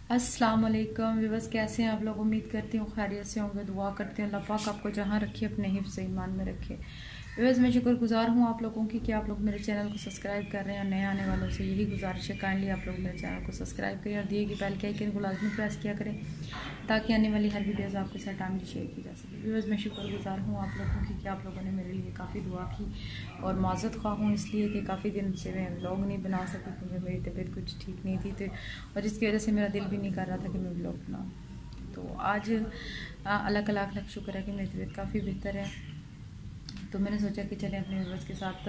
अस्सलाम वालेकुम व्यूअर्स, कैसे हैं आप लोग। उम्मीद करती हूँ खैरियत से होंगे। दुआ करते हैं अल्लाह पाक आपको जहाँ रखे अपने हिफ्ज़ ईमान में रखे। व्यूअर्स, मैं शुक्रगुजार हूँ आप लोगों की कि आप लोग मेरे चैनल को सब्सक्राइब कर रहे हैं। और नए आने वालों से यही गुजारिश है, काइंडली आप लोग मेरे चैनल को सब्सक्राइब करें और दिए गए बेल के आइकन को लाजमी प्रेस किया करें ताकि आने वाली हर वीडियोज़ आपके साथ टाइमली शेयर की जा सके। व्यूअर्स, मैं शुक्रगुजार हूँ आप लोगों की कि आप लोगों ने मेरे लिए काफ़ी दुआ की और माज़रत ख़्वाह हूँ इसलिए कि काफ़ी दिन से मैं व्लॉग नहीं बना सकी क्योंकि मेरी तबीयत कुछ ठीक नहीं थी तो और जिसकी वजह से मेरा दिल भी नहीं कर रहा था कि मैं व्लॉग बनाऊँ। तो आज अल्लाह का लाख लाख शुक्र है कि मेरी तबीयत काफ़ी बेहतर है। तो मैंने सोचा कि चलें अपने व्यूअर्स के साथ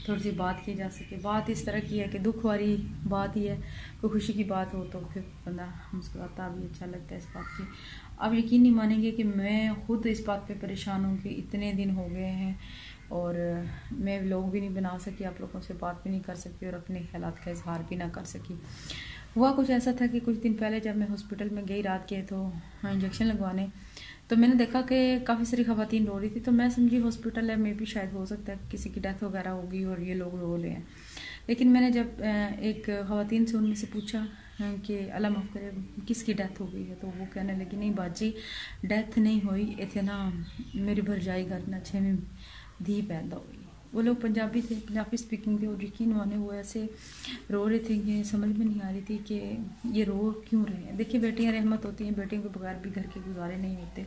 थोड़ी सी बात की जा सके। बात इस तरह की है कि दुख वाली बात ही है, कोई खुशी की बात हो तो फिर बंदा मुस्कुराता भी अच्छा लगता है इस बात की। आप यकीन नहीं मानेंगे कि मैं खुद इस बात पे परेशान हूँ कि इतने दिन हो गए हैं और मैं व्लॉग भी नहीं बना सकी, आप लोगों से बात भी नहीं कर सकी और अपने ख्यालात का इजहार भी ना कर सकी। हुआ कुछ ऐसा था कि कुछ दिन पहले जब मैं हॉस्पिटल में गई रात के तो इंजेक्शन लगवाने, तो मैंने देखा कि काफ़ी सारी खवातीन रो रही थी। तो मैं समझी हॉस्पिटल है, में भी शायद हो सकता है किसी की डेथ वगैरह होगी और ये लोग रो रहे हैं। लेकिन मैंने जब एक खवातीन से उनमें से पूछा कि अल्लाह माफ़ करे किसकी डेथ हो गई है, तो वो कहने लगी नहीं बाजी डेथ नहीं हुई, इतने ना मेरी भरजाई घर ना 6वीं धी पैदा हुई। वो लोग पंजाबी थे, पंजाबी स्पीकिंग थे और यकीन माने वो ऐसे रो रहे थे कि समझ में नहीं आ रही थी कि ये रो क्यों रहे हैं। देखिए बेटियां रहमत होती हैं, बेटियों के बगैर भी घर के गुजारे नहीं होते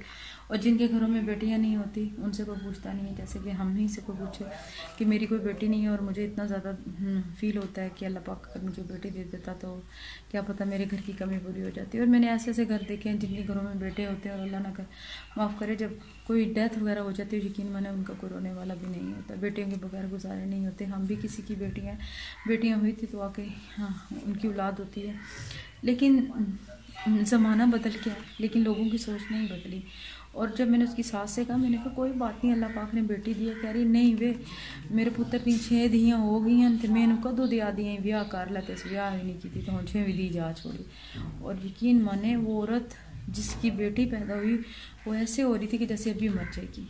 और जिनके घरों में बेटियां नहीं होती उनसे कोई पूछता नहीं है। जैसे कि हम ही से कोई पूछे कि मेरी कोई बेटी नहीं है और मुझे इतना ज़्यादा फील होता है कि अल्लाह पाक अगर मुझे बेटी दे देता तो क्या पता मेरे घर की कमी पूरी हो जाती। और मैंने ऐसे ऐसे घर देखे हैं जिनके घरों में बेटे होते हैं और अल्लाह ना माफ़ करे जब कोई डेथ वगैरह हो जाती है यकीन माने उनका कोई रोने वाला भी नहीं होता, बेटियों के बगैर गुजारे नहीं होते। हम भी किसी की बेटियां हुई थी तो आके हाँ उनकी औलाद होती है। लेकिन ज़माना बदल गया लेकिन लोगों की सोच नहीं बदली। और जब मैंने उसकी सास से कहा, मैंने कहा कोई बात नहीं अल्लाह पाक ने बेटी दी है। कह रही नहीं वे मेरे पुत्र दी 6 धियाँ हो गई हैं तो मैंने कदों दिया दी ब्याह कर ला, तो ब्याह भी नहीं की तो हम 6वीं दी जा छोड़ी। और यकीन माने वो औरत जिसकी बेटी पैदा हुई वो ऐसे हो रही थी कि जैसे अभी मर जाएगी।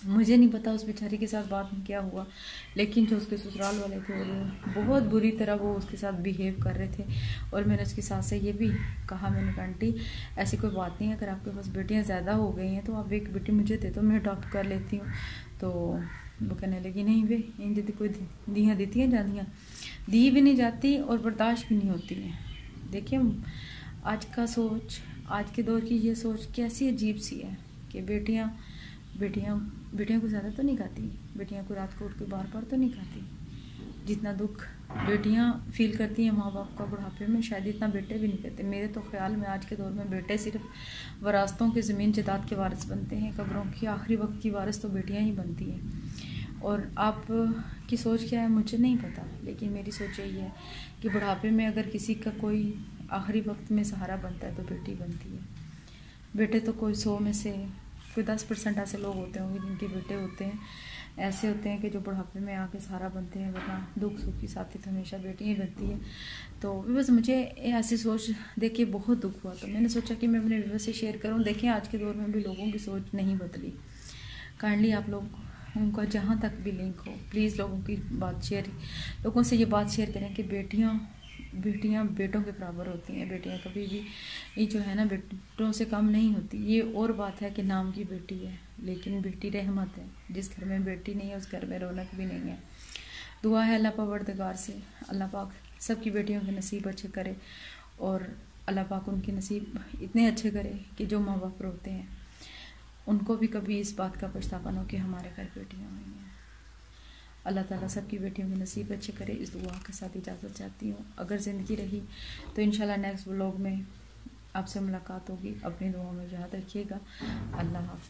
मुझे नहीं पता उस बेचारी के साथ बाद में क्या हुआ, लेकिन जो उसके ससुराल वाले थे और बहुत बुरी तरह वो उसके साथ बिहेव कर रहे थे। और मैंने उसकी सास से ये भी कहा, मैंने कहा आंटी ऐसी कोई बात नहीं है, अगर आपके पास बेटियां ज़्यादा हो गई हैं तो आप एक बेटी मुझे दे दो, मैं अडॉप्ट कर लेती हूँ। तो वो कहने लगी नहीं वे इन जल्दी कोई दियाँ देती हैं जादियाँ दी भी नहीं जाती और बर्दाश्त भी नहीं होती है। देखिए आज का सोच, आज के दौर की ये सोच कैसी अजीब सी है कि बेटियां को ज़्यादा तो नहीं खाती, बेटियां को रात को उठ के बार तो नहीं खाती। जितना दुख बेटियां फील करती हैं माँ बाप का बुढ़ापे में शायद इतना बेटे भी नहीं करते। मेरे तो ख्याल में आज के दौर में बेटे सिर्फ वरासतों की ज़मीन जायदाद के वारिस बनते हैं, कब्रों की आखिरी वक्त की वारिस तो बेटियां ही बनती हैं। और आप की सोच क्या है मुझे नहीं पता, लेकिन मेरी सोच यही है कि बुढ़ापे में अगर किसी का कोई आखिरी वक्त में सहारा बनता है तो बेटी बनती है। बेटे तो कोई 100 में से कोई 10% ऐसे लोग होते होंगे जिनके बेटे होते हैं ऐसे होते हैं कि जो बुढ़ापे में आके सहारा बनते हैं, वरना दुख सुख की साथी तो हमेशा बेटी ही बनती है। तो बस मुझे ऐसी सोच देख के बहुत दुख हुआ, तो मैंने सोचा कि मैं अपने व्यूअर्स से शेयर करूं। देखें आज के दौर में भी लोगों की सोच नहीं बदली। काइंडली आप लोग उनका जहाँ तक भी लिंक हो प्लीज़ लोगों से ये बात शेयर करें कि बेटियां बेटों के बराबर होती हैं। बेटियां कभी भी ये जो है ना बेटों से कम नहीं होती। ये और बात है कि नाम की बेटी है लेकिन बेटी रहमत है। जिस घर में बेटी नहीं है उस घर में रौनक भी नहीं है। दुआ है अल्लाह परवरदिगार से अल्लाह पाक सबकी बेटियों के नसीब अच्छे करे और अल्लाह पाक उनके नसीब इतने अच्छे करे कि जो माँ बाप रोते हैं उनको भी कभी इस बात का पछतावा न हो कि हमारे घर बेटियाँ हुई हैं। अल्लाह ताला सबकी बेटियों के नसीब अच्छे करे, इस दुआ के साथ इजाज़त चाहती हूँ। अगर ज़िंदगी रही तो इंशाल्लाह नेक्स्ट व्लॉग में आपसे मुलाकात होगी। अपनी दुआओं में याद रखिएगा। अल्लाह हाफ़िज़।